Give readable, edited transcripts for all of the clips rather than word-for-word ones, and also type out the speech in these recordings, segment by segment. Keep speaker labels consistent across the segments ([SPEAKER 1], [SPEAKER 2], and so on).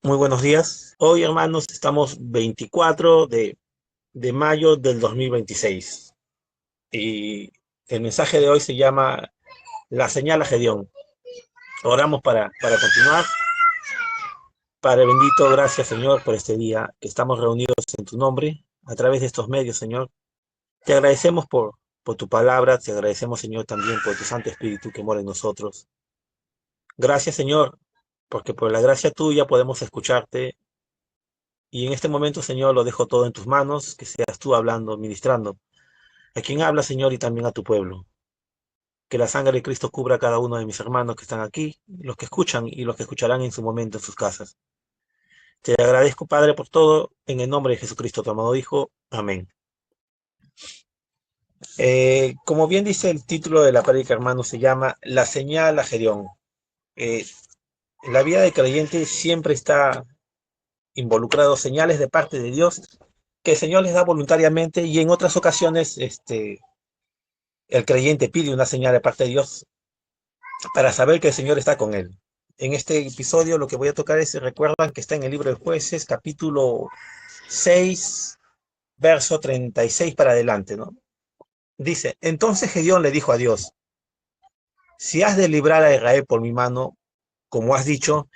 [SPEAKER 1] Muy buenos días. Hoy, hermanos, estamos 24 de mayo del 2026 y el mensaje de hoy se llama La señal a Gedeón. Oramos para continuar. Padre bendito, gracias, Señor, por este día que estamos reunidos en tu nombre a través de estos medios, Señor. Te agradecemos por tu palabra, te agradecemos, Señor, también por tu Santo Espíritu que mora en nosotros. Gracias, Señor, porque por la gracia tuya podemos escucharte. Y en este momento, Señor, lo dejo todo en tus manos, que seas tú hablando, ministrando. A quien habla, Señor, y también a tu pueblo. Que la sangre de Cristo cubra a cada uno de mis hermanos que están aquí, los que escuchan y los que escucharán en su momento en sus casas. Te agradezco, Padre, por todo, en el nombre de Jesucristo, tu amado Hijo. Amén. Como bien dice el título de la prédica, hermano, se llama La señal a Gedeón. Eh, la vida del creyente siempre está involucrado señales de parte de Dios que el Señor les da voluntariamente, y en otras ocasiones el creyente pide una señal de parte de Dios para saber que el Señor está con él. En este episodio lo que voy a tocar es, recuerdan que está en el libro de Jueces, capítulo 6, verso 36 para adelante, ¿no? Dice: entonces Gedeón le dijo a Dios: si has de librar a Israel por mi mano, como has dicho,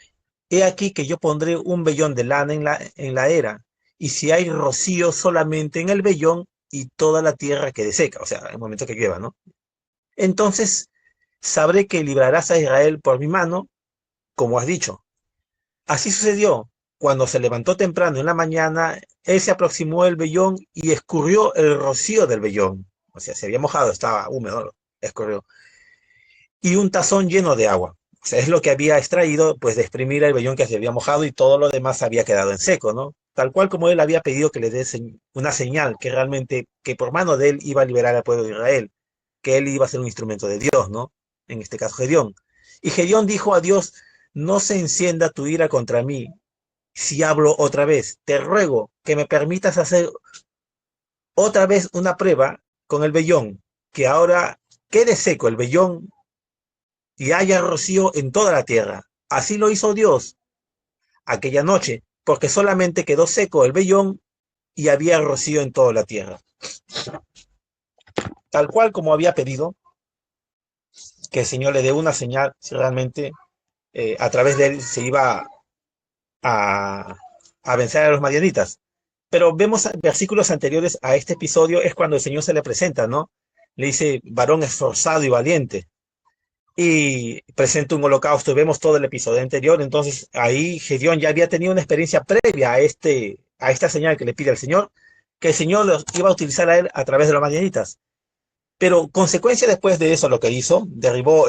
[SPEAKER 1] he aquí que yo pondré un vellón de lana en la era, y si hay rocío solamente en el vellón, y toda la tierra quede seca, o sea, en el momento que llueva, ¿no? Entonces sabré que librarás a Israel por mi mano, como has dicho. Así sucedió. Cuando se levantó temprano en la mañana, él se aproximó el vellón y escurrió el rocío del vellón. O sea, se había mojado, estaba húmedo, escurrió. Y un tazón lleno de agua. O sea, es lo que había extraído, pues, de exprimir el vellón que se había mojado, y todo lo demás había quedado en seco, ¿no? Tal cual como él había pedido que le dé una señal que realmente, que por mano de él iba a liberar al pueblo de Israel, que él iba a ser un instrumento de Dios, ¿no? En este caso, Gedeón. Y Gedeón dijo a Dios: no se encienda tu ira contra mí si hablo otra vez. Te ruego que me permitas hacer otra vez una prueba con el vellón, que ahora quede seco el vellón y haya rocío en toda la tierra. Así lo hizo Dios aquella noche, porque solamente quedó seco el vellón y había rocío en toda la tierra. Tal cual como había pedido que el Señor le dé una señal, si realmente a través de él se iba a, a vencer a los madianitas. Pero vemos versículos anteriores a este episodio, es cuando el Señor se le presenta, ¿no? Le dice: varón esforzado y valiente, y presenta un holocausto, y vemos todo el episodio anterior. Entonces ahí Gedeón ya había tenido una experiencia previa a esta señal que le pide al Señor, que el Señor los iba a utilizar a él a través de los madianitas. Pero consecuencia después de eso, lo que hizo, derribó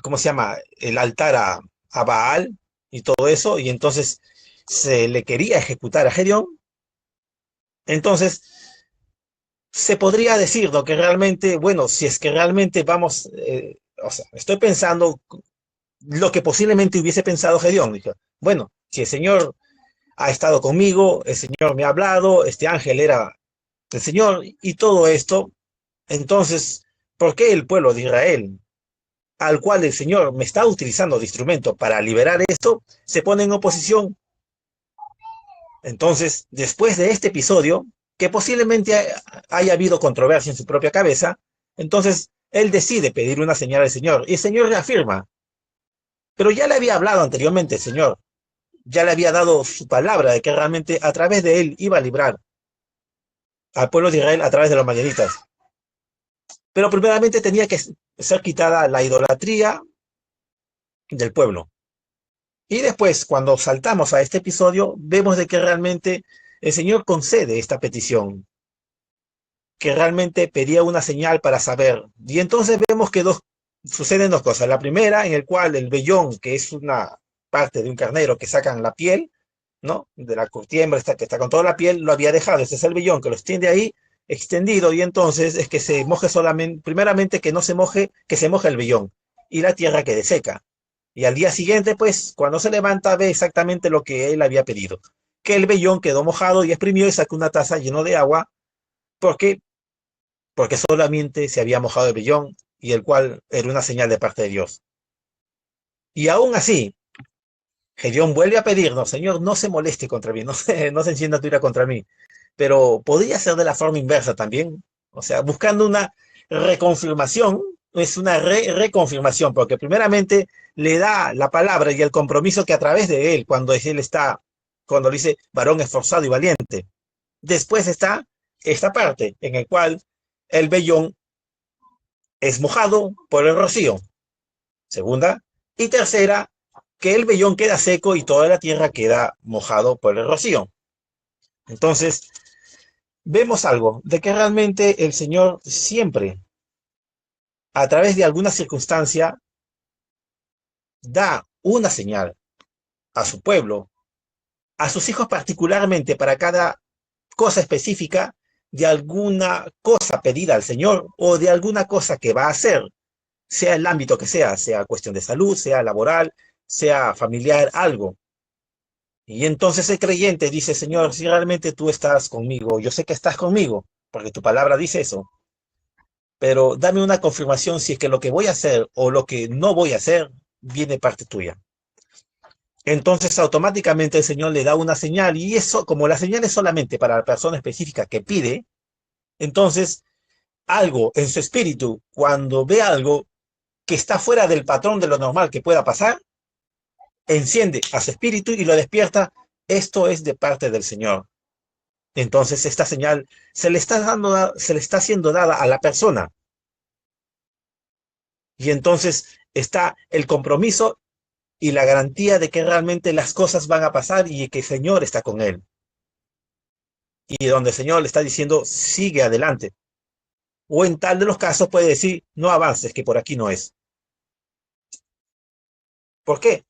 [SPEAKER 1] ¿cómo se llama? El altar a Baal y todo eso, y entonces se le quería ejecutar a Gedeón. Entonces se podría decir, ¿no?, que realmente, bueno, si es que realmente vamos, o sea, estoy pensando lo que posiblemente hubiese pensado Gedeón. Dijo: bueno, si el Señor ha estado conmigo, el Señor me ha hablado, este ángel era el Señor y todo esto, entonces, ¿por qué el pueblo de Israel, al cual el Señor me está utilizando de instrumento para liberar esto, se pone en oposición? Entonces, después de este episodio, que posiblemente haya habido controversia en su propia cabeza, entonces él decide pedir una señal al Señor, y el Señor reafirma. Pero ya le había hablado anteriormente el Señor, ya le había dado su palabra de que realmente a través de él iba a librar al pueblo de Israel a través de los madianitas. Pero primeramente tenía que ser quitada la idolatría del pueblo. Y después, cuando saltamos a este episodio, vemos de que realmente el Señor concede esta petición, que realmente pedía una señal para saber. Y entonces vemos que suceden dos cosas. La primera, en el cual el vellón, que es una parte de un carnero que sacan la piel, ¿no?, de la curtiembra que está con toda la piel, lo había dejado. Ese es el vellón que lo extiende ahí, extendido, y entonces es que se moje solamente, primeramente que no se moje, que se moje el vellón y la tierra quede seca. Y al día siguiente, pues, cuando se levanta, ve exactamente lo que él había pedido, que el vellón quedó mojado y exprimió y sacó una taza llena de agua. ¿Por qué? Porque solamente se había mojado el vellón, y el cual era una señal de parte de Dios. Y aún así, Gedeón vuelve a pedirnos, Señor, no se moleste contra mí, no se encienda tu ira contra mí. Pero podría ser de la forma inversa también. O sea, buscando una reconfirmación, es una reconfirmación, porque primeramente le da la palabra y el compromiso que a través de él, cuando dice varón esforzado y valiente. Después está esta parte en el cual el vellón es mojado por el rocío. Segunda. Y tercera, que el vellón queda seco y toda la tierra queda mojado por el rocío. Entonces, vemos algo de que realmente el Señor siempre, a través de alguna circunstancia, da una señal a su pueblo, a sus hijos particularmente, para cada cosa específica de alguna cosa pedida al Señor o de alguna cosa que va a hacer, sea el ámbito que sea cuestión de salud, sea laboral, sea familiar, algo. Y entonces el creyente dice, Señor, si realmente tú estás conmigo, yo sé que estás conmigo, porque tu palabra dice eso, pero dame una confirmación si es que lo que voy a hacer o lo que no voy a hacer viene parte tuya. Entonces automáticamente el Señor le da una señal y eso, como la señal es solamente para la persona específica que pide, entonces algo en su espíritu, cuando ve algo que está fuera del patrón de lo normal que pueda pasar, enciende a su espíritu y lo despierta. Esto es de parte del Señor. Entonces esta señal se le está siendo dada a la persona. Y entonces está el compromiso y la garantía de que realmente las cosas van a pasar y que el Señor está con él. Y donde el Señor le está diciendo, sigue adelante. O en tal de los casos puede decir, no avances, que por aquí no es. ¿Por qué?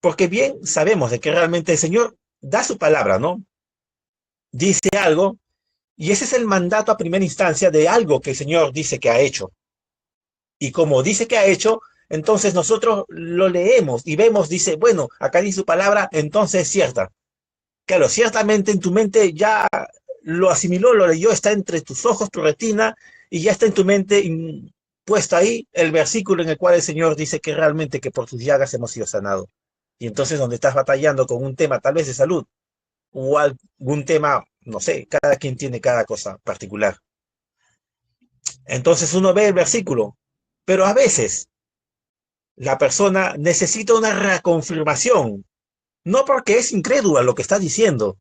[SPEAKER 1] Porque bien sabemos de que realmente el Señor da su palabra, ¿no? Dice algo, y ese es el mandato a primera instancia de algo que el Señor dice que ha hecho. Y como dice que ha hecho, entonces nosotros lo leemos y vemos, dice, bueno, acá dice su palabra, entonces es cierta. Claro, ciertamente en tu mente ya lo asimiló, lo leyó, está entre tus ojos, tu retina, y ya está en tu mente puesto ahí el versículo en el cual el Señor dice que realmente que por tus llagas hemos sido sanados. Y entonces donde estás batallando con un tema tal vez de salud o algún tema, no sé, cada quien tiene cada cosa particular. Entonces uno ve el versículo, pero a veces la persona necesita una reconfirmación, no porque es incrédula lo que está diciendo.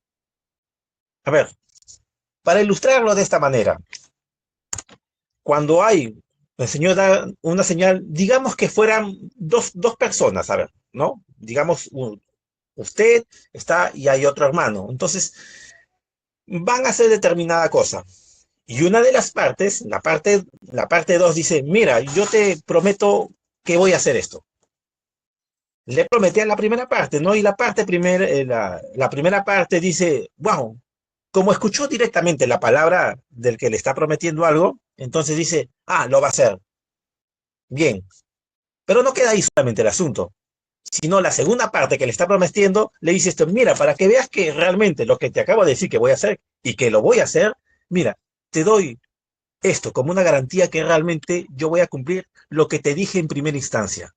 [SPEAKER 1] A ver, para ilustrarlo de esta manera, cuando el Señor da una señal, digamos que fueran dos personas, a ver, ¿no? Digamos, usted está y hay otro hermano. Entonces, van a hacer determinada cosa. Y una de las partes, la parte 2 dice, mira, yo te prometo que voy a hacer esto. Le prometí a la primera parte, ¿no? Y la primera parte dice, wow, como escuchó directamente la palabra del que le está prometiendo algo, entonces dice, lo va a hacer. Bien, pero no queda ahí solamente el asunto, sino la segunda parte que le está prometiendo, le dice esto, mira, para que veas que realmente lo que te acabo de decir que voy a hacer y que lo voy a hacer, mira, te doy esto como una garantía que realmente yo voy a cumplir lo que te dije en primera instancia.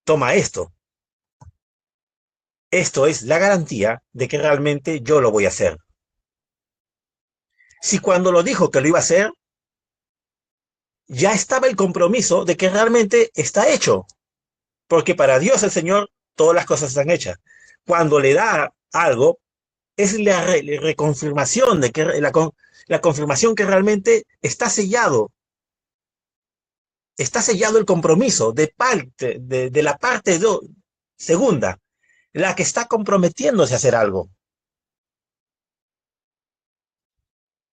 [SPEAKER 1] Toma esto. Esto es la garantía de que realmente yo lo voy a hacer. Si cuando lo dijo que lo iba a hacer, ya estaba el compromiso de que realmente está hecho. Porque para Dios el Señor todas las cosas están hechas. Cuando le da algo, es la reconfirmación de que la confirmación que realmente está sellado el compromiso de la parte segunda, la que está comprometiéndose a hacer algo.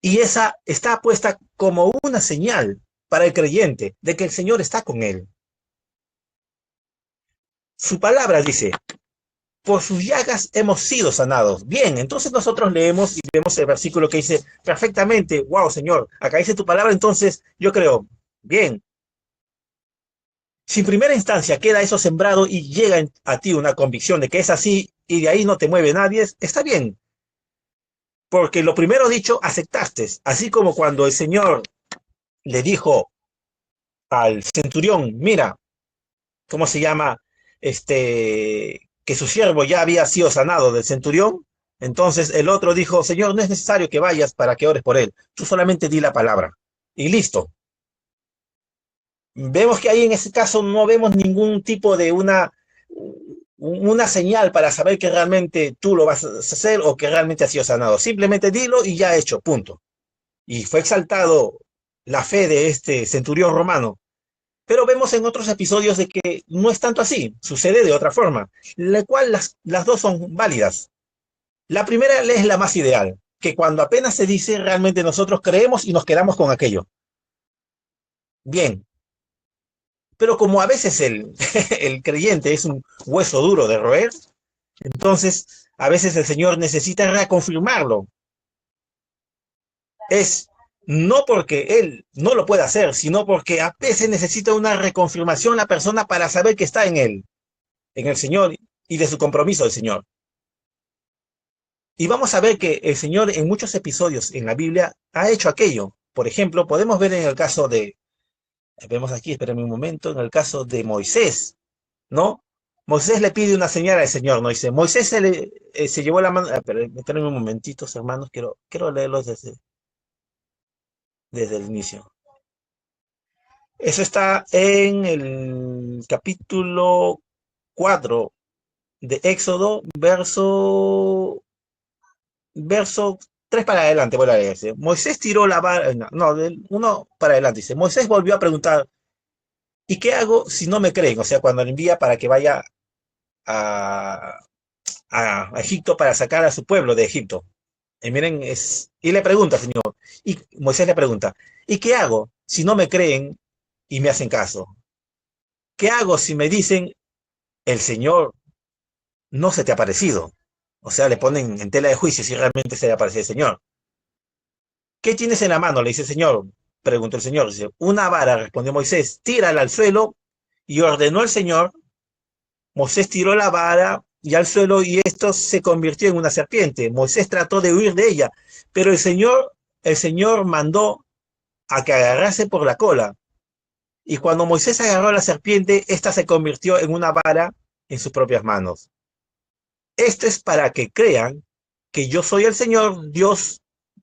[SPEAKER 1] Y esa está puesta como una señal para el creyente de que el Señor está con él. Su palabra dice, por sus llagas hemos sido sanados. Bien, entonces nosotros leemos y vemos el versículo que dice, perfectamente, wow, Señor, acá dice tu palabra, entonces yo creo, bien. Si en primera instancia queda eso sembrado y llega a ti una convicción de que es así y de ahí no te mueve nadie, está bien. Porque lo primero dicho, aceptaste. Así como cuando el Señor le dijo al centurión, mira, ¿cómo se llama? que su siervo ya había sido sanado del centurión, entonces el otro dijo, Señor, no es necesario que vayas para que ores por él, tú solamente di la palabra y listo. Vemos que ahí en ese caso no vemos ningún tipo de una señal para saber que realmente tú lo vas a hacer o que realmente ha sido sanado. Simplemente dilo y ya hecho, punto. Y fue exaltado la fe de este centurión romano. Pero vemos en otros episodios de que no es tanto así, sucede de otra forma, la cual las dos son válidas. La primera es la más ideal, que cuando apenas se dice, realmente nosotros creemos y nos quedamos con aquello. Bien, pero como a veces el creyente es un hueso duro de roer, entonces a veces el Señor necesita reconfirmarlo. Es no porque Él no lo pueda hacer, sino porque a veces necesita una reconfirmación la persona para saber que está en Él, en el Señor y de su compromiso del Señor. Y vamos a ver que el Señor en muchos episodios en la Biblia ha hecho aquello. Por ejemplo, podemos ver en el caso de, vemos aquí, espérenme un momento, en el caso de Moisés, ¿no? Moisés le pide una señal al Señor, ¿no? Dice, Moisés se llevó la mano, pero espérenme un momentito, hermanos, quiero leerlos desde el inicio. Eso está en el capítulo 4 de Éxodo, verso 3 para adelante, voy a leer. Dice, Moisés tiró la vara, no, del 1 para adelante, dice, Moisés volvió a preguntar, ¿y qué hago si no me creen? O sea, cuando le envía para que vaya a, a Egipto para sacar a su pueblo de Egipto. Y miren, y le pregunta, Señor, y Moisés le pregunta, ¿y qué hago si no me creen y me hacen caso? ¿Qué hago si me dicen, el Señor no se te ha parecido? O sea, le ponen en tela de juicio si realmente se le aparece el Señor. ¿Qué tienes en la mano? Le dice el Señor. Preguntó el Señor. Dice, una vara, respondió Moisés, tírala al suelo. Y ordenó el Señor. Moisés tiró la vara y al suelo y esto se convirtió en una serpiente. Moisés trató de huir de ella, pero el Señor mandó a que agarrase por la cola. Y cuando Moisés agarró a la serpiente, esta se convirtió en una vara en sus propias manos. Esto es para que crean que yo soy el Señor, Dios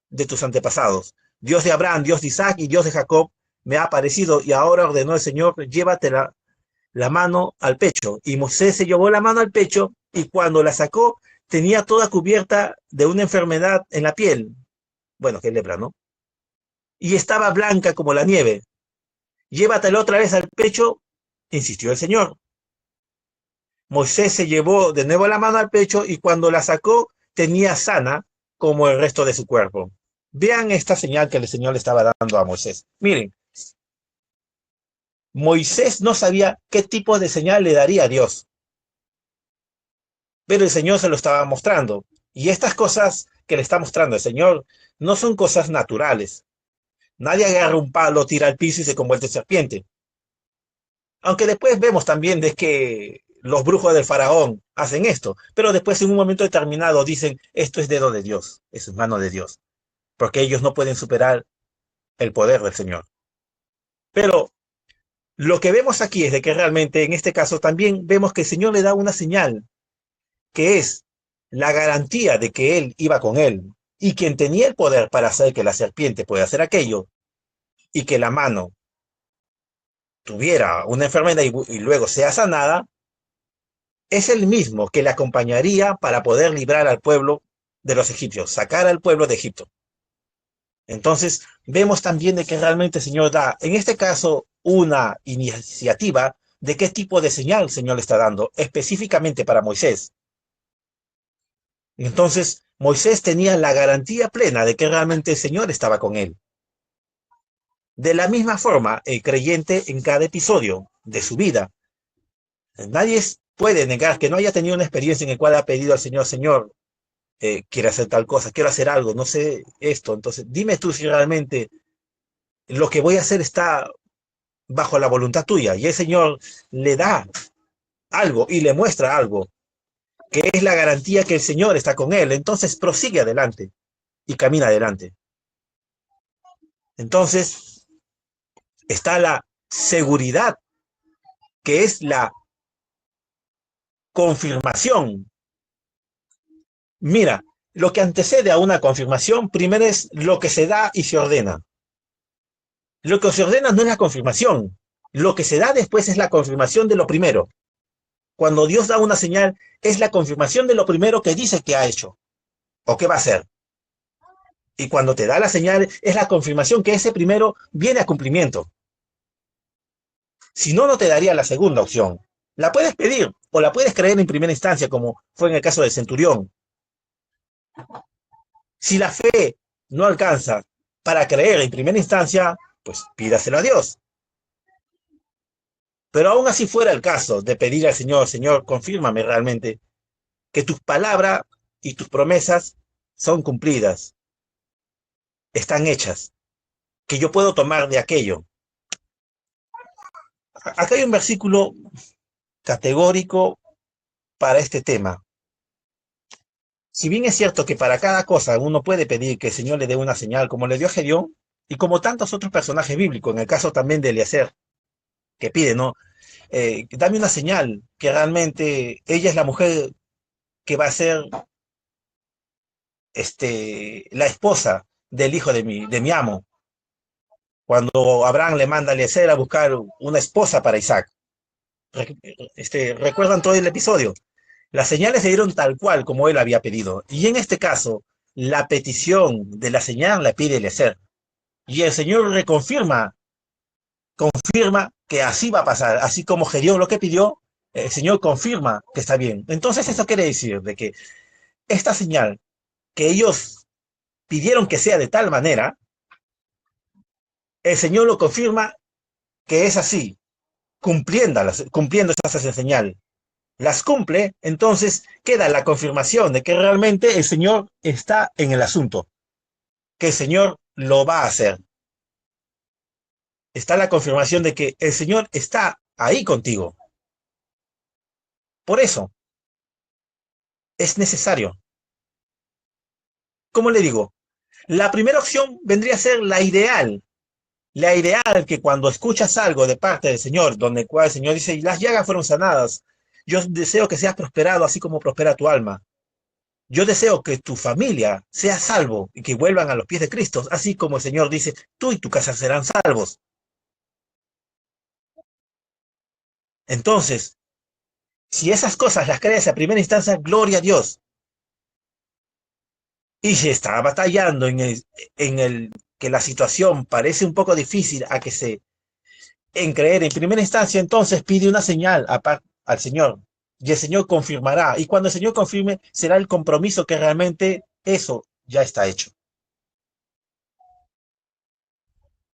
[SPEAKER 1] de tus antepasados. Dios de Abraham, Dios de Isaac y Dios de Jacob me ha aparecido y ahora ordenó el Señor, llévate la mano al pecho. Y Moisés se llevó la mano al pecho y cuando la sacó tenía toda cubierta de una enfermedad en la piel. Bueno, que es lepra, ¿no? Y estaba blanca como la nieve. Llévatela otra vez al pecho, insistió el Señor. Moisés se llevó de nuevo la mano al pecho y cuando la sacó tenía sana como el resto de su cuerpo. Vean esta señal que el Señor le estaba dando a Moisés. Miren, Moisés no sabía qué tipo de señal le daría a Dios, pero el Señor se lo estaba mostrando. Y estas cosas que le está mostrando el Señor no son cosas naturales. Nadie agarra un palo, tira al piso y se convierte en serpiente. Aunque después vemos también de que los brujos del faraón hacen esto, pero después en un momento determinado dicen, esto es dedo de Dios, es mano de Dios, porque ellos no pueden superar el poder del Señor. Pero lo que vemos aquí es de que realmente en este caso también vemos que el Señor le da una señal, que es la garantía de que Él iba con él, y quien tenía el poder para hacer que la serpiente pueda hacer aquello, y que la mano tuviera una enfermedad y luego sea sanada, es el mismo que le acompañaría para poder librar al pueblo de los egipcios, sacar al pueblo de Egipto. Entonces, vemos también de que realmente el Señor da, en este caso, una iniciativa de qué tipo de señal el Señor le está dando, específicamente para Moisés. Entonces, Moisés tenía la garantía plena de que realmente el Señor estaba con él. De la misma forma, el creyente en cada episodio de su vida, nadie puede negar que no haya tenido una experiencia en la cual ha pedido al Señor, Señor, quiero hacer tal cosa, quiero hacer algo, no sé esto. Entonces, dime tú si realmente lo que voy a hacer está bajo la voluntad tuya. Y el Señor le da algo y le muestra algo, que es la garantía que el Señor está con él. Entonces, prosigue adelante y camina adelante. Entonces, está la seguridad, que es confirmación. Mira, lo que antecede a una confirmación, primero es lo que se da y se ordena. Lo que se ordena no es la confirmación. Lo que se da después es la confirmación de lo primero. Cuando Dios da una señal, es la confirmación de lo primero que dice que ha hecho o que va a hacer. Y cuando te da la señal, es la confirmación que ese primero viene a cumplimiento. Si no, no te daría la segunda opción. La puedes pedir o la puedes creer en primera instancia, como fue en el caso del centurión. Si la fe no alcanza para creer en primera instancia, pues pídaselo a Dios. Pero aún así fuera el caso de pedir al Señor, Señor, confírmame realmente que tus palabras y tus promesas son cumplidas, están hechas, que yo puedo tomar de aquello. Acá hay un versículo categórico para este tema. Si bien es cierto que para cada cosa uno puede pedir que el Señor le dé una señal, como le dio a Gedeón, y como tantos otros personajes bíblicos, en el caso también de Eliezer, que pide, ¿no? Dame una señal que realmente ella es la mujer que va a ser la esposa del hijo de mi amo. Cuando Abraham le manda a Eliezer a buscar una esposa para Isaac. ¿Recuerdan todo el episodio? Las señales se dieron tal cual como él había pedido. Y en este caso, la petición de la señal la pide Eliezer. Y el Señor confirma que así va a pasar. Así como Gedeón lo que pidió, el Señor confirma que está bien. Entonces eso quiere decir de que esta señal que ellos pidieron que sea de tal manera, el Señor lo confirma que es así, cumpliendo esa señal. Las cumple, entonces queda la confirmación de que realmente el Señor está en el asunto, que el Señor lo va a hacer. Está la confirmación de que el Señor está ahí contigo. Por eso es necesario. ¿Cómo le digo? La primera opción vendría a ser la ideal. La ideal que cuando escuchas algo de parte del Señor, donde el cual el Señor dice, y las llagas fueron sanadas, yo deseo que seas prosperado así como prospera tu alma. Yo deseo que tu familia sea salvo y que vuelvan a los pies de Cristo, así como el Señor dice, tú y tu casa serán salvos. Entonces, si esas cosas las crees a primera instancia, gloria a Dios. Y si está batallando en el que la situación parece un poco difícil en creer en primera instancia, entonces pide una señal al Señor. Y el Señor confirmará. Y cuando el Señor confirme, será el compromiso que realmente eso ya está hecho.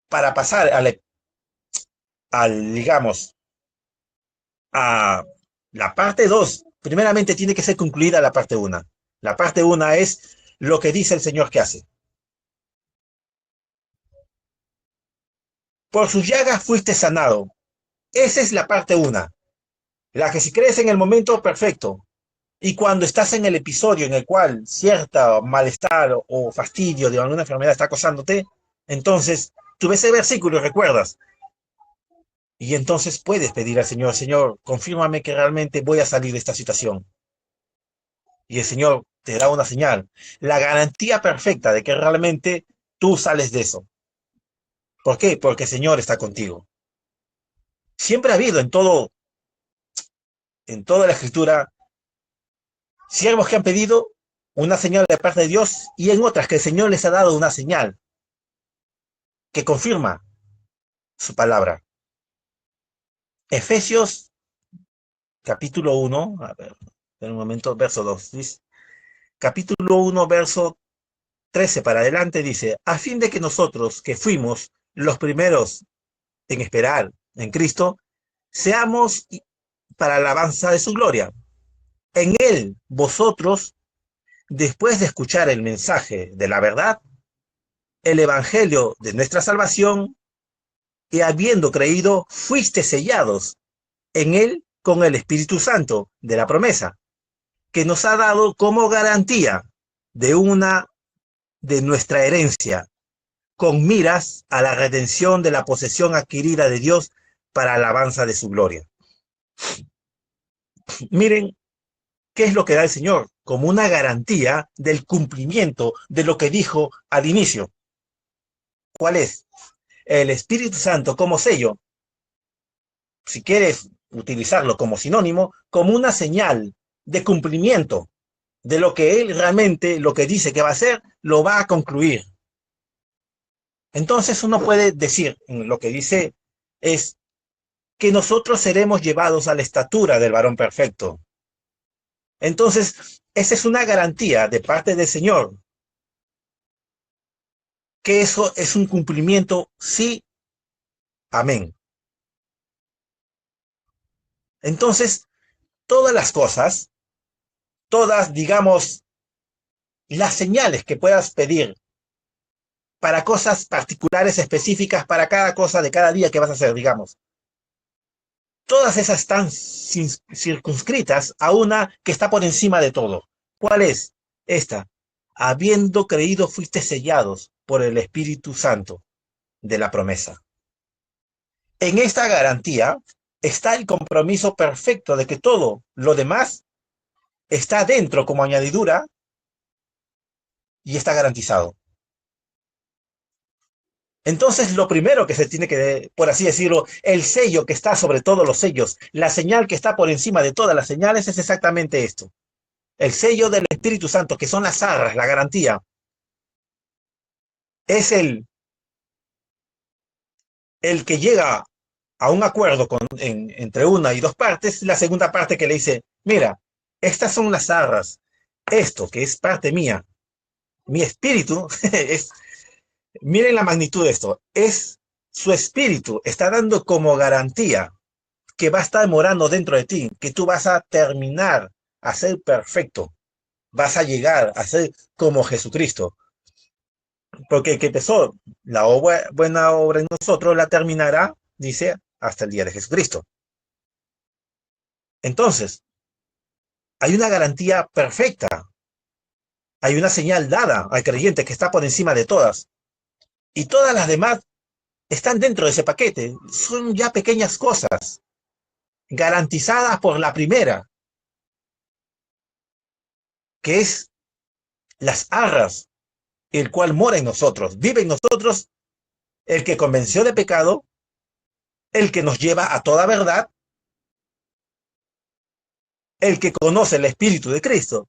[SPEAKER 1] Para pasar digamos, a la parte 2, primeramente tiene que ser concluida la parte 1. La parte 1 es lo que dice el Señor que hace. Por sus llagas fuiste sanado. Esa es la parte 1. La que si crees en el momento, perfecto. Y cuando estás en el episodio en el cual cierta malestar o fastidio de alguna enfermedad está acosándote, entonces tú ves el versículo y recuerdas. Y entonces puedes pedir al Señor, Señor, confírmame que realmente voy a salir de esta situación. Y el Señor te da una señal, la garantía perfecta de que realmente tú sales de eso. ¿Por qué? Porque el Señor está contigo. Siempre ha habido en toda la Escritura, siervos que han pedido una señal de parte de Dios y en otras que el Señor les ha dado una señal que confirma su palabra. Efesios capítulo 1, a ver, en un momento, verso 2, dice, capítulo 1, verso 13 para adelante, dice, a fin de que nosotros, que fuimos los primeros en esperar en Cristo, seamos para la alabanza de su gloria. En él, vosotros, después de escuchar el mensaje de la verdad, el evangelio de nuestra salvación, y habiendo creído, fuiste sellados en él con el Espíritu Santo de la promesa, que nos ha dado como garantía de nuestra herencia, con miras a la redención de la posesión adquirida de Dios para alabanza de su gloria. Miren ¿Qué es lo que da el Señor? Como una garantía del cumplimiento de lo que dijo al inicio. ¿Cuál es? El Espíritu Santo como sello, si quieres utilizarlo como sinónimo, como una señal de cumplimiento de lo que Él realmente, lo que dice que va a hacer, lo va a concluir. Entonces uno puede decir, lo que dice es que nosotros seremos llevados a la estatura del varón perfecto. Entonces, esa es una garantía de parte del Señor, que eso es un cumplimiento, sí, amén. Entonces, todas las cosas, todas, digamos, las señales que puedas pedir para cosas particulares, específicas, para cada cosa de cada día que vas a hacer, digamos, todas esas están circunscritas a una que está por encima de todo. ¿Cuál es? Esta. Habiendo creído fuiste sellados por el Espíritu Santo de la promesa. En esta garantía está el compromiso perfecto de que todo lo demás está dentro como añadidura y está garantizado. Entonces, lo primero que se tiene que, por así decirlo, el sello que está sobre todos los sellos, la señal que está por encima de todas las señales es exactamente esto. El sello del Espíritu Santo, que son las arras, la garantía, es el que llega a un acuerdo entre una y dos partes, la segunda parte que le dice, mira, estas son las arras, esto que es parte mía, mi espíritu, miren la magnitud de esto, es su espíritu, está dando como garantía que va a estar morando dentro de ti, que tú vas a terminar a ser perfecto, vas a llegar a ser como Jesucristo, porque el que empezó la buena obra en nosotros la terminará, dice, hasta el día de Jesucristo. Entonces, hay una garantía perfecta, hay una señal dada al creyente que está por encima de todas, y todas las demás están dentro de ese paquete, son ya pequeñas cosas, garantizadas por la primera, que es las arras, el cual mora en nosotros, vive en nosotros, el que convenció de pecado, el que nos lleva a toda verdad, el que conoce el Espíritu de Cristo.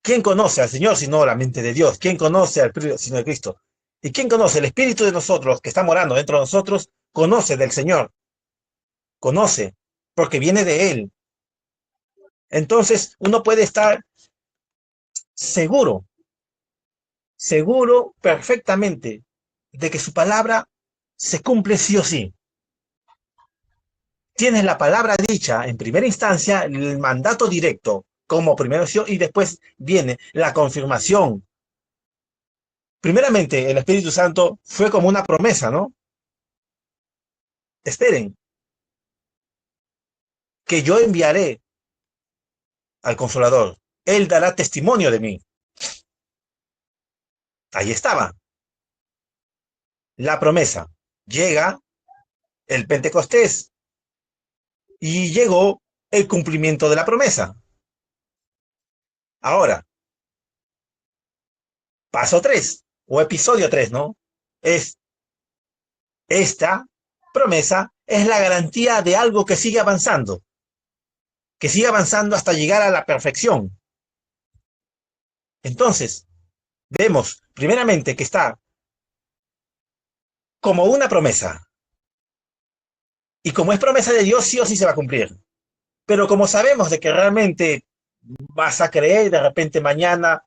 [SPEAKER 1] ¿Quién conoce al Señor sino la mente de Dios? ¿Quién conoce al Espíritu sino de Cristo? ¿Y quién conoce el Espíritu de nosotros que está morando dentro de nosotros? Conoce del Señor, conoce, porque viene de Él. Entonces uno puede estar seguro, seguro perfectamente de que su palabra se cumple sí o sí. Tienes la palabra dicha en primera instancia, el mandato directo como primera opción y después viene la confirmación. Primeramente, el Espíritu Santo fue como una promesa, ¿no? Esperen, que yo enviaré al Consolador. Él dará testimonio de mí. Ahí estaba la promesa. Llega el Pentecostés y llegó el cumplimiento de la promesa. Ahora, paso 3 o episodio 3, ¿no? Es esta promesa es la garantía de algo que sigue avanzando hasta llegar a la perfección. Entonces, vemos primeramente que está como una promesa. Y como es promesa de Dios, sí o sí se va a cumplir. Pero como sabemos de que realmente vas a creer, de repente mañana,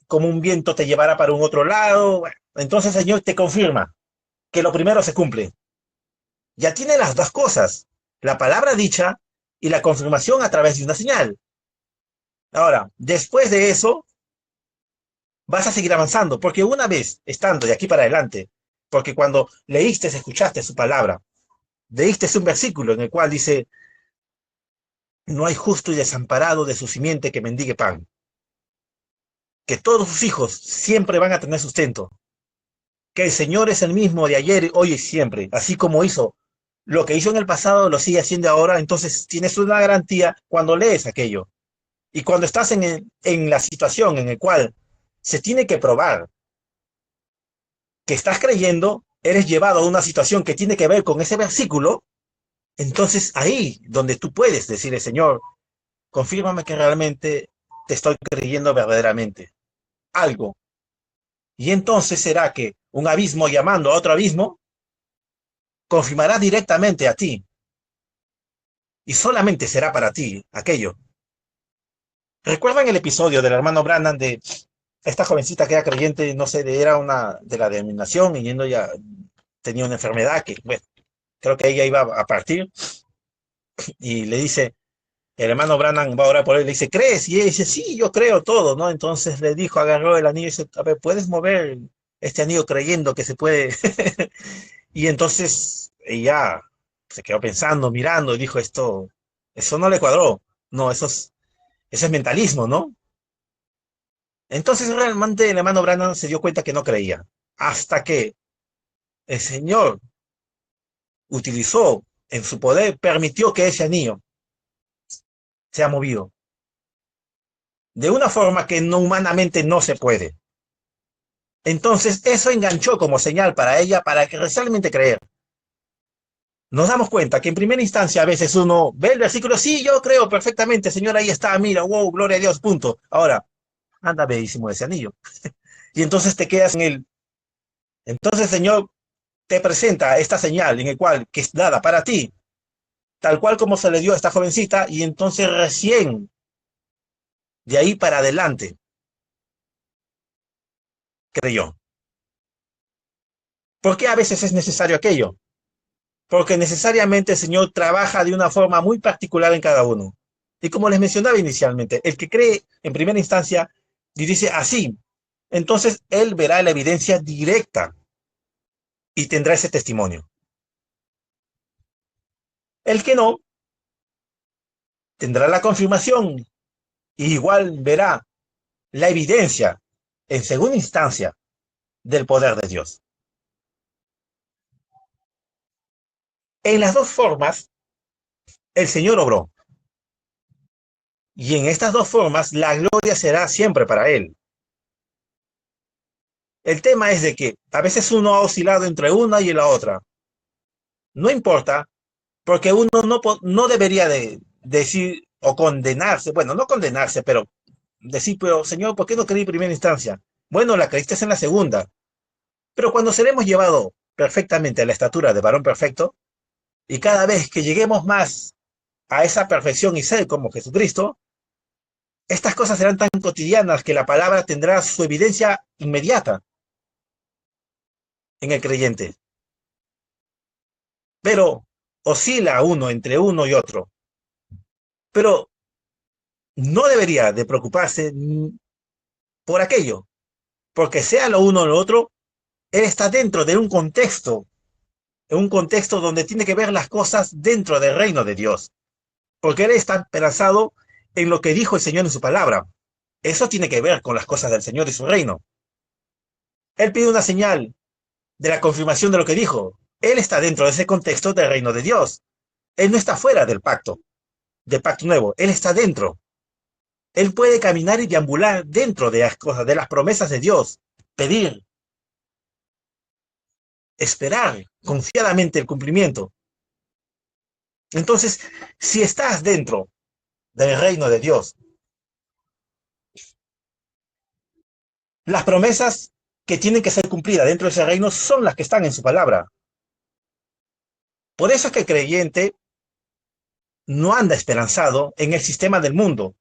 [SPEAKER 1] como un viento te llevará para un otro lado, bueno, entonces el Señor te confirma que lo primero se cumple. Ya tiene las dos cosas, la palabra dicha y la confirmación a través de una señal. Ahora, después de eso, vas a seguir avanzando, porque una vez estando de aquí para adelante, porque cuando leíste, escuchaste su palabra, leíste un versículo en el cual dice, no hay justo y desamparado de su simiente que mendigue pan, que todos sus hijos siempre van a tener sustento, que el Señor es el mismo de ayer, hoy y siempre, así como hizo lo que hizo en el pasado lo sigue haciendo ahora, entonces tienes una garantía cuando lees aquello. Y cuando estás en la situación en la cual se tiene que probar que estás creyendo, eres llevado a una situación que tiene que ver con ese versículo, entonces ahí donde tú puedes decirle, Señor, confírmame que realmente te estoy creyendo verdaderamente. Algo. Y entonces será que un abismo llamando a otro abismo confirmará directamente a ti. Y solamente será para ti aquello. ¿Recuerdan el episodio del hermano Branham de esta jovencita que era creyente, no sé, era una de la denominación y yendo ya tenía una enfermedad que, bueno, creo que ella iba a partir y le dice, el hermano Branham va a orar por él, le dice, ¿crees? Y ella dice, sí, yo creo todo, ¿no? Entonces le dijo, agarró el anillo y dice, a ver, ¿puedes mover este anillo creyendo que se puede? Y entonces ella se quedó pensando, mirando y dijo, eso no le cuadró. No, eso es mentalismo, ¿no? Entonces realmente el hermano Branham se dio cuenta que no creía, hasta que el Señor utilizó en su poder, permitió que ese anillo sea movido de una forma que no humanamente no se puede. Entonces eso enganchó como señal para ella para que realmente creer. Nos damos cuenta que en primera instancia a veces uno ve el versículo, sí, yo creo perfectamente, Señor, ahí está, mira, wow, gloria a Dios, punto. Ahora, anda bellísimo ese anillo. Y entonces te quedas en el... Entonces, Señor, te presenta esta señal en el cual, que es dada para ti, tal cual como se le dio a esta jovencita, y entonces recién de ahí para adelante creyó. ¿Por qué a veces es necesario aquello? Porque necesariamente el Señor trabaja de una forma muy particular en cada uno. Y como les mencionaba inicialmente, el que cree en primera instancia y dice así, entonces él verá la evidencia directa y tendrá ese testimonio. El que no, tendrá la confirmación y igual verá la evidencia en segunda instancia del poder de Dios. En las dos formas, el Señor obró. Y en estas dos formas, la gloria será siempre para Él. El tema es de que a veces uno ha oscilado entre una y la otra. No importa, porque uno no debería de decir o condenarse, bueno, no condenarse, pero decir, pero Señor, ¿por qué no creí en primera instancia? Bueno, la creíste en la segunda. Pero cuando seremos llevados perfectamente a la estatura de varón perfecto, y cada vez que lleguemos más a esa perfección y ser como Jesucristo, estas cosas serán tan cotidianas que la palabra tendrá su evidencia inmediata en el creyente. Pero oscila uno entre uno y otro. Pero no debería de preocuparse por aquello, porque sea lo uno o lo otro, él está dentro de un contexto, en un contexto donde tiene que ver las cosas dentro del reino de Dios, porque él está esperanzado en lo que dijo el Señor en su palabra. Eso tiene que ver con las cosas del Señor y su reino. Él pide una señal de la confirmación de lo que dijo. Él está dentro de ese contexto del reino de Dios. Él no está fuera del pacto nuevo. Él está dentro. Él puede caminar y deambular dentro de las cosas, de las promesas de Dios, pedir, esperar confiadamente el cumplimiento. Entonces, si estás dentro del reino de Dios, las promesas que tienen que ser cumplidas dentro de ese reino son las que están en su palabra. Por eso es que el creyente no anda esperanzado en el sistema del mundo.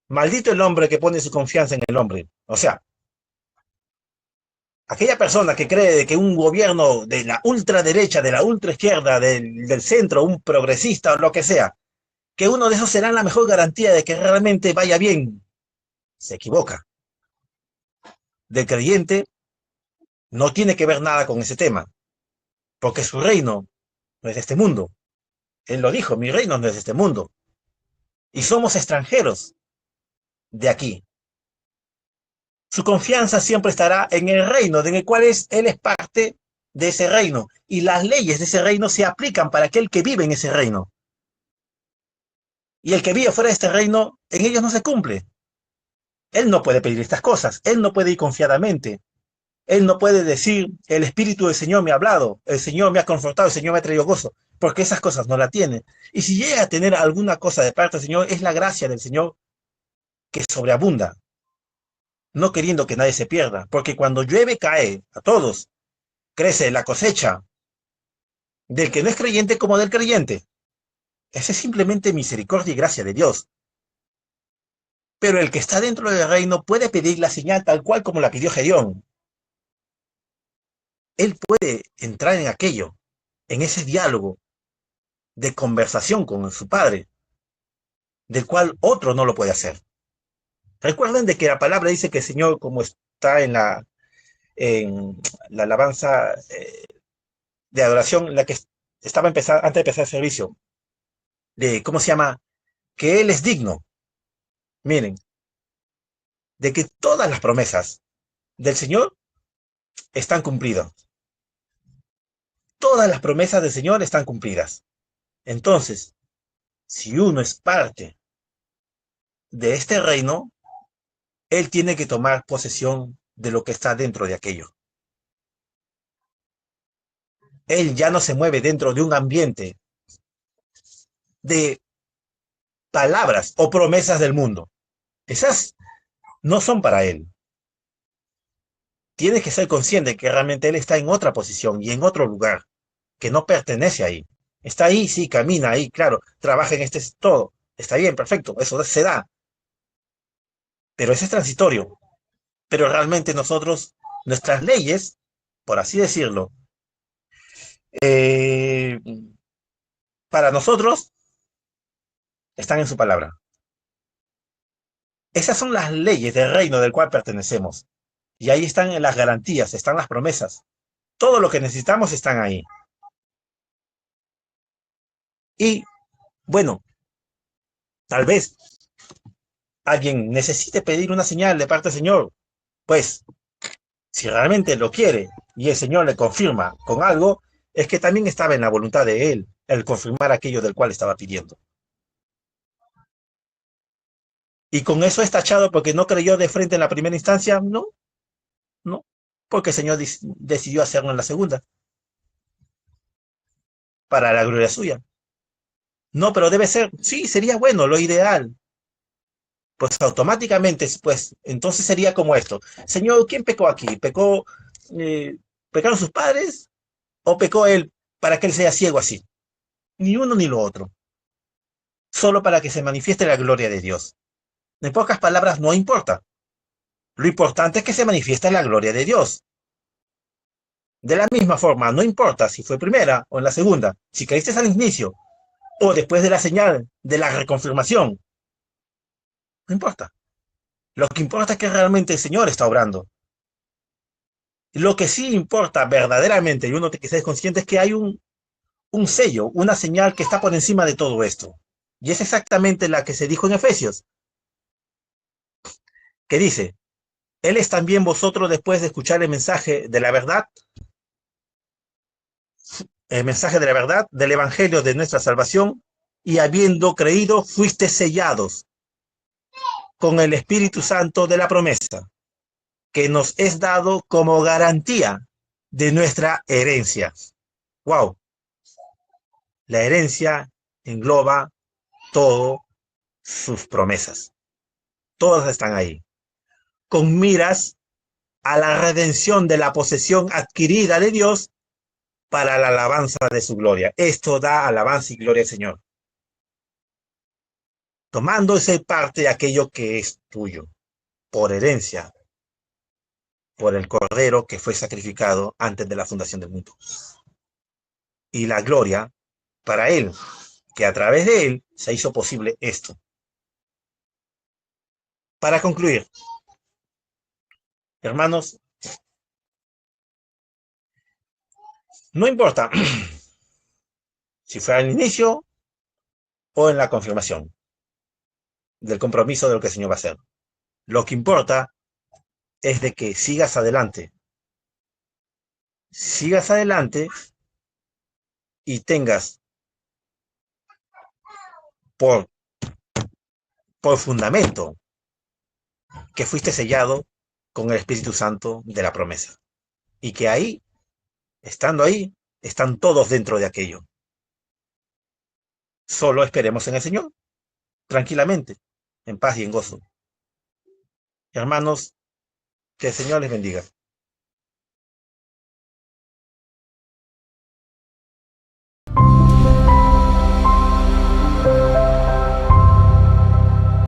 [SPEAKER 1] Maldito el hombre que pone su confianza en el hombre. O sea, aquella persona que cree de que un gobierno de la ultraderecha, de la ultraizquierda, del centro, un progresista o lo que sea, que uno de esos será la mejor garantía de que realmente vaya bien, se equivoca. Del creyente no tiene que ver nada con ese tema, porque su reino no es de este mundo. Él lo dijo, mi reino no es de este mundo. Y somos extranjeros de aquí. Su confianza siempre estará en el reino, de en el cual él es parte de ese reino y las leyes de ese reino se aplican para aquel que vive en ese reino. Y el que vive fuera de este reino, en ellos no se cumple. Él no puede pedir estas cosas, él no puede ir confiadamente, él no puede decir, el Espíritu del Señor me ha hablado, el Señor me ha confortado, el Señor me ha traído gozo, porque esas cosas no la tiene. Y si llega a tener alguna cosa de parte del Señor, es la gracia del Señor que sobreabunda, no queriendo que nadie se pierda, porque cuando llueve cae a todos, crece la cosecha del que no es creyente como del creyente. Esa es simplemente misericordia y gracia de Dios. Pero el que está dentro del reino puede pedir la señal tal cual como la pidió Gedeón. Él puede entrar en aquello, en ese diálogo de conversación con su padre, del cual otro no lo puede hacer. Recuerden de que la palabra dice que el Señor, como está en la alabanza de adoración, la que estaba empezando, antes de empezar el servicio, de, ¿cómo se llama? Que Él es digno. Miren, de que todas las promesas del Señor están cumplidas. Todas las promesas del Señor están cumplidas. Entonces, si uno es parte de este reino, él tiene que tomar posesión de lo que está dentro de aquello. Él ya no se mueve dentro de un ambiente de palabras o promesas del mundo. Esas no son para él. Tienes que ser consciente que realmente él está en otra posición y en otro lugar, que no pertenece ahí. Está ahí, sí, camina ahí, claro, trabaja en este todo. Está bien, perfecto, eso se da. Pero ese es transitorio. Pero realmente nosotros, nuestras leyes, por así decirlo, eh, para nosotros están en su palabra. Esas son las leyes del reino del cual pertenecemos. Y ahí están las garantías, están las promesas. Todo lo que necesitamos están ahí. Y bueno, tal vez alguien necesite pedir una señal de parte del Señor. Pues, si realmente lo quiere y el Señor le confirma con algo, es que también estaba en la voluntad de Él el confirmar aquello del cual estaba pidiendo. Y con eso es tachado porque no creyó de frente en la primera instancia, no, no, porque el Señor decidió hacerlo en la segunda, para la gloria suya. No, pero debe ser, sí, sería bueno, lo ideal. Pues automáticamente, pues, entonces sería como esto. Señor, ¿quién pecó aquí? Eh, ¿Pecaron sus padres o pecó él para que él sea ciego así? Ni uno ni lo otro. Solo para que se manifieste la gloria de Dios. En pocas palabras, no importa. Lo importante es que se manifieste la gloria de Dios. De la misma forma, no importa si fue primera o en la segunda, si caíste al inicio o después de la señal de la reconfirmación, no importa. Lo que importa es que realmente el Señor está obrando. Lo que sí importa verdaderamente, y uno tiene que ser consciente, es que hay un sello, una señal que está por encima de todo esto. Y es exactamente la que se dijo en Efesios, que dice, Él es también vosotros después de escuchar el mensaje de la verdad, del Evangelio de nuestra salvación, y habiendo creído, fuiste sellados con el Espíritu Santo de la promesa, que nos es dado como garantía de nuestra herencia. ¡Wow! La herencia engloba todo sus promesas. Todas están ahí. Con miras a la redención de la posesión adquirida de Dios para la alabanza de su gloria. Esto da alabanza y gloria al Señor. Tomándose parte de aquello que es tuyo, por herencia, por el Cordero que fue sacrificado antes de la fundación del mundo. Y la gloria para Él, que a través de Él se hizo posible esto. Para concluir, hermanos, no importa si fue al inicio o en la confirmación del compromiso de lo que el Señor va a hacer. Lo que importa es de que sigas adelante, sigas adelante y tengas por, por fundamento que fuiste sellado con el Espíritu Santo de la promesa. Y que ahí, estando ahí, están todos dentro de aquello. Solo esperemos en el Señor, tranquilamente, en paz y en gozo. Hermanos, que el Señor les bendiga.